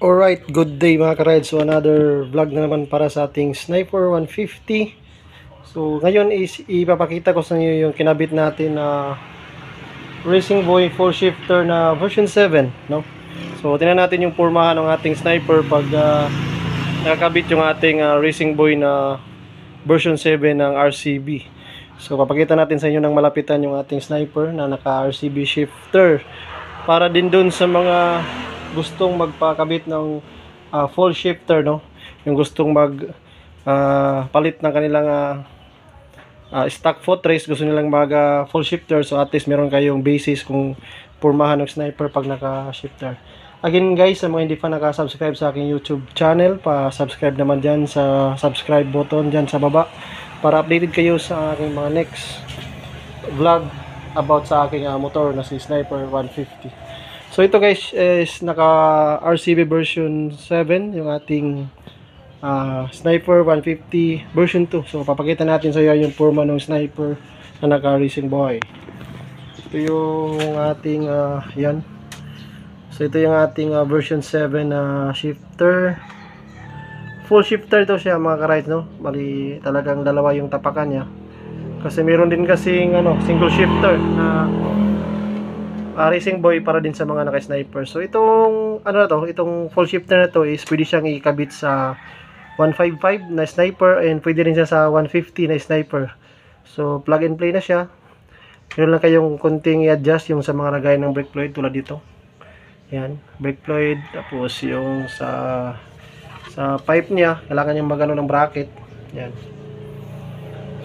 Alright, good day mga ka-ride. So another vlog na naman para sa ating Sniper 150. So ngayon is ipapakita ko sa inyo yung kinabit natin na Racing Boy full shifter na version 7, no? So tingnan natin yung pormahan ng ating Sniper pag nakakabit yung ating Racing Boy na version 7 ng RCB. So papakita natin sa inyo ng malapitan yung ating Sniper na naka RCB shifter para din dun sa mga gustong magpakabit ng full shifter, no? Yung gustong palit ng kanilang stock footrace, gusto nilang mag full shifter, so at least meron kayong basis kung pormahan ng Sniper pag naka shifter. Again guys, sa mga hindi pa naka-subscribe sa aking YouTube channel, pa-subscribe naman dyan sa subscribe button dyan sa baba para updated kayo sa aking mga next vlog about sa aking motor na si Sniper 150. So ito guys is naka RCB version 7 yung ating Sniper 150 version 2. So papakita natin sa iyo yung forma ng Sniper na naka Racing Boy. Ito yung ating yan. So ito yung ating version 7 na shifter. Full shifter to siya mga ka-ride, no? Bali talagang dalawa yung tapakan niya. Kasi meron din kasing single shifter na Racing Boy para din sa mga naka-sniper. So itong itong full shifter na to is pwede siyang ikabit sa 155 na sniper and pwede rin siya sa 150 na sniper. So plug and play na siya. Meron lang kayong konting i-adjust yung sa mga lagay ng brake fluid tulad dito. Yan, brake fluid, tapos yung sa pipe niya, kailangan yung magano ng bracket. Yan.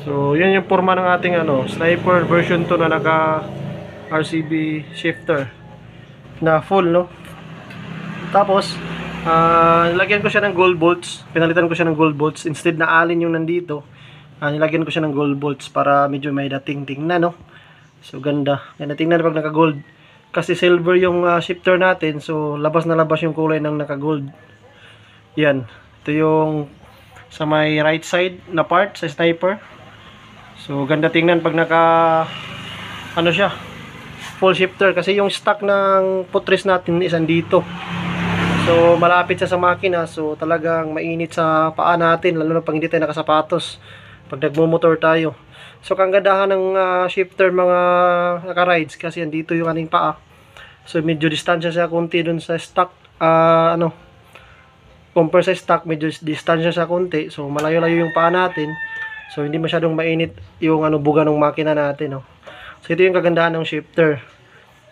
So yun yung forma ng ating Sniper version 2 na naka RCB shifter na full, no? Tapos nilagyan ko siya ng gold bolts, pinalitan ko siya ng gold bolts instead na alin yung nandito. Nilagyan ko siya ng gold bolts para medyo may dating tingnan, no? So ganda, yan tingnan pag naka gold kasi silver yung shifter natin, so labas na labas yung kulay ng naka gold. Yan, ito yung sa may right side na part sa Sniper. So ganda tingnan pag naka siya full shifter, kasi yung stock ng footrace natin is andito. So malapit siya sa makina, so talagang mainit sa paa natin, lalo na pag hindi tayo nakasapatos pag nagmumotor tayo. So kagandahan ng shifter mga naka-rides kasi andito yung ating paa. So medyo distansya siya konti dun sa stock compare sa stock, medyo distansya siya konti. So malayo-layo yung paa natin. So hindi masyadong mainit yung buga ng makina natin, no? So ito yung kagandahan ng shifter.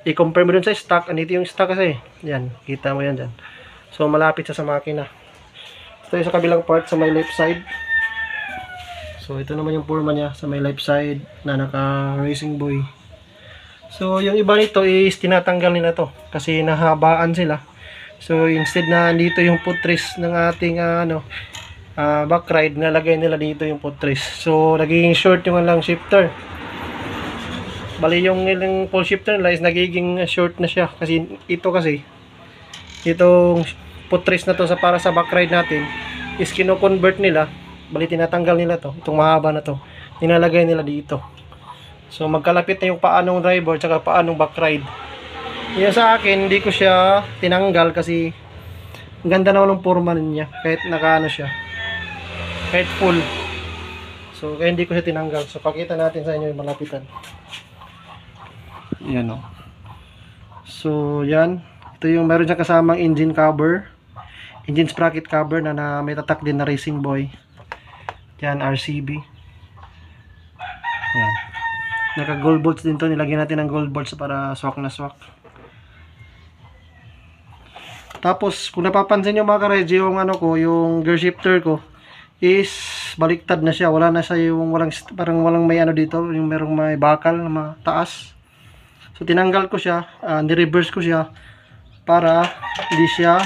I-compare mo dun sa stock, andito yung stock kasi. Yan, kita mo yan dyan. So malapit siya sa makina. Ito yung sa kabilang part sa may left side. So ito naman yung forma niya sa may left side na naka Racing Boy. So yung iba nito is tinatanggal nila to kasi nahabaan sila. So instead na dito yung footrace ng ating back ride, nalagay nila dito yung footrace. So nagiging short yung lang shifter. Bali yung ilang full shifter nila is nagiging short na siya kasi itong footrace na to para sa back ride natin is kino-convert nila. Bali tinatanggal nila to, itong mahaba na to, nilalagay nila dito. So magkalapit na yung paa ng driver tsaka paa ng back ride. Yan sa akin, hindi ko siya tinanggal kasi ang ganda naman ng forma niya kahit siya, kahit full. So kaya hindi ko siya tinanggal. So pakita natin sa inyo yung malapitan. Yan o. So yan, ito yung meron siyang kasamang engine cover, engine sprocket cover na may tatak din na Racing Boy. Yan, RCB. Yan, naka gold bolts din to, nilagyan natin ng gold bolts para swak na swak. Tapos kung napapansin nyo mga ka-ride, yung gear shifter ko is baliktad na siya. Wala na siya yung parang walang may dito, yung merong may bakal na mataas. So tinanggal ko siya, ni-reverse ko siya para hindi siya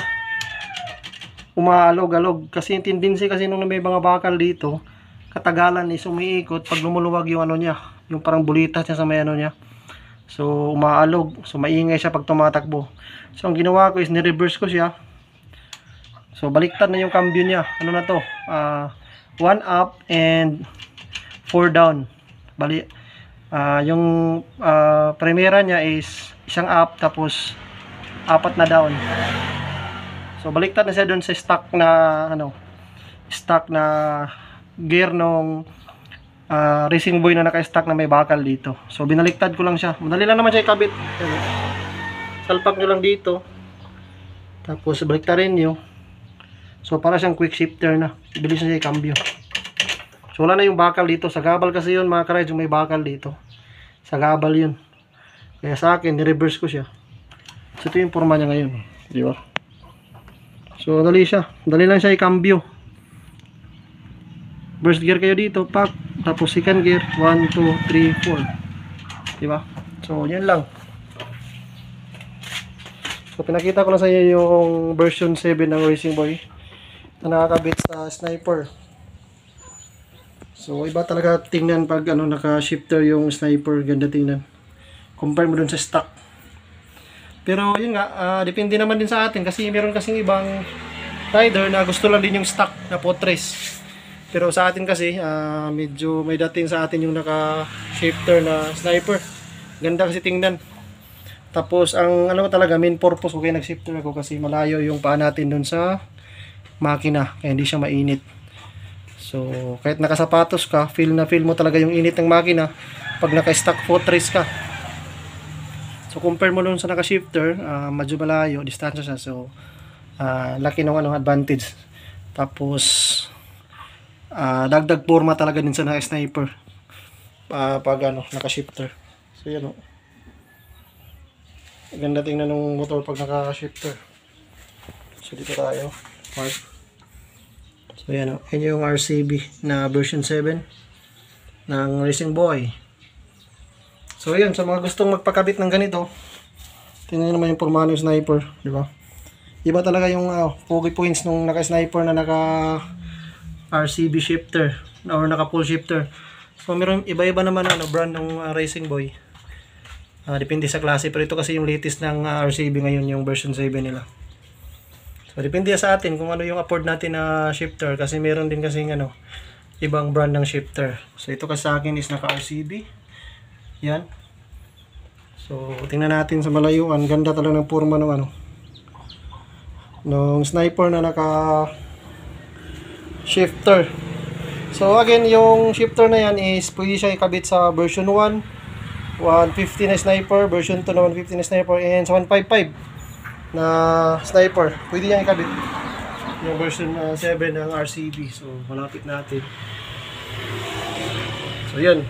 umaalog-alog. Kasi yung tendency kasi nung may mga bakal dito, katagalan is umiikot pag lumuluwag yung niya, yung parang bulitas niya sa may niya. So umaalog, so maingay siya pag tumatakbo. So ang ginawa ko is ni-reverse ko siya. So baliktad na yung cambio niya. Ano na to? 1 up and 4 down. Bali yung primera niya is isang up tapos 4 na down. So baliktad na siya doon sa stock na gear nung Racing Boy na naka-stock na may bakal dito. So binaliktad ko lang siya. Madali lang naman siya ikabit. Salpak nyo lang dito. Tapos baliktarin nyo. So para siyang quick shifter na. Bilis na siya ikambyo. So wala na yung bakal dito. Sa gabal kasi yun mga ka-rides, yung may bakal dito. Sa gabal yun. Kaya sa akin, ni-reverse ko siya. So ito yung forma niya ngayon. Di ba? So dali siya. Dali lang siya ikambyo. First gear kayo dito, pak. Tapos second gear, 1, 2, 3, 4. Diba? So, yun lang. So, pinakita ko lang sa inyo yung version 7 ng Racing Boy na nakakabit sa sniper. So, iba talaga tingnan pag naka-shifter yung sniper. Ganda tingnan. Compare mo dun sa stock. Pero, yun nga, depende naman din sa atin kasi meron kasing ibang rider na gusto lang din yung stock na Potres. Pero sa atin kasi, medyo may dating sa atin yung naka-shifter na sniper. Ganda kasi tingnan. Tapos, ang talaga, main purpose ko kaya nag-shifter ako kasi malayo yung paa natin dun sa makina. Kaya hindi siya mainit. So, kahit nakasapatos ka, feel na feel mo talaga yung init ng makina pag naka-stock Potres ka. So, compare mo dun sa naka-shifter, medyo malayo, distansya siya. So, laki ng advantage. Tapos, dagdag forma talaga din sa naka-sniper pag naka-shifter. So yan ganda tingnan ng motor pag naka-shifter. So dito tayo mark. So yan yan yung RCB na version 7 ng Racing Boy. So yan, sa mga gustong magpakabit ng ganito, tingnan naman yung forma ng sniper, di ba? Iba talaga yung pogi points nung naka-sniper na naka RCB shifter or naka full shifter. So meron iba-iba naman brand ng Racing Boy. Depende sa klase, pero ito kasi yung latest ng RCB ngayon, yung version 7 nila. So depende sa atin kung ano yung afford natin na shifter kasi meron din kasing ibang brand ng shifter. So ito kasi sa akin is naka RCB. Yan. So tingnan natin sa malayuan, ganda talaga ng forma ng ng sniper na naka shifter. So again, yung shifter na yan is pwede siya ikabit sa version 1, 150 na sniper, version 2 na 150 na sniper, and sa 155 na sniper. Pwede yan ikabit. Yung version 7 ng RCB. So malapit natin. So yun.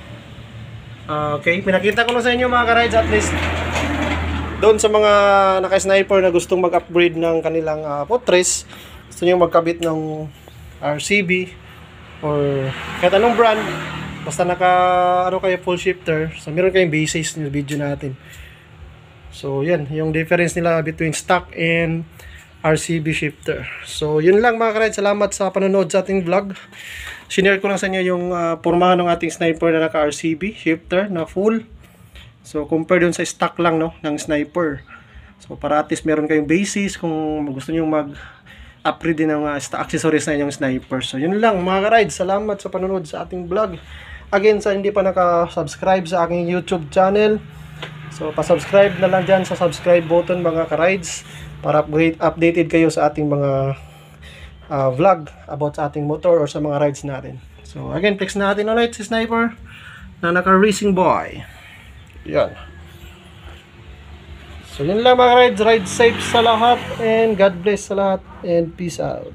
Okay, pinakita ko lang sa inyo mga ka-rides, at least doon sa mga naka-sniper na gustong mag-upgrade ng kanilang Potres, gusto nyo magkabit ng RCB or kahit anong brand, basta naka kayo full shifter. So meron kayong basis ng video natin. So yan yung difference nila between stock and RCB shifter. So yun lang mga ka-rides, salamat sa panonood sa ating vlog. Sinare ko lang sa inyo yung pormahan ng ating sniper na naka RCB shifter na full. So compare dun sa stock lang ng sniper. So para at least meron kayong basis kung gusto niyo mag-upgrade din ng accessories na inyong sniper. So yun lang mga ka-rides, salamat sa panonood sa ating vlog. Again, sa hindi pa naka-subscribe sa aking YouTube channel, so pa-subscribe na lang dyan sa subscribe button mga ka-rides para updated kayo sa ating mga vlog about sa ating motor or sa mga rides natin. So again, flex natin ulit si sniper na naka Racing Boy. Yan. So yun lang mga rides, ride safe sa lahat and God bless sa lahat and peace out.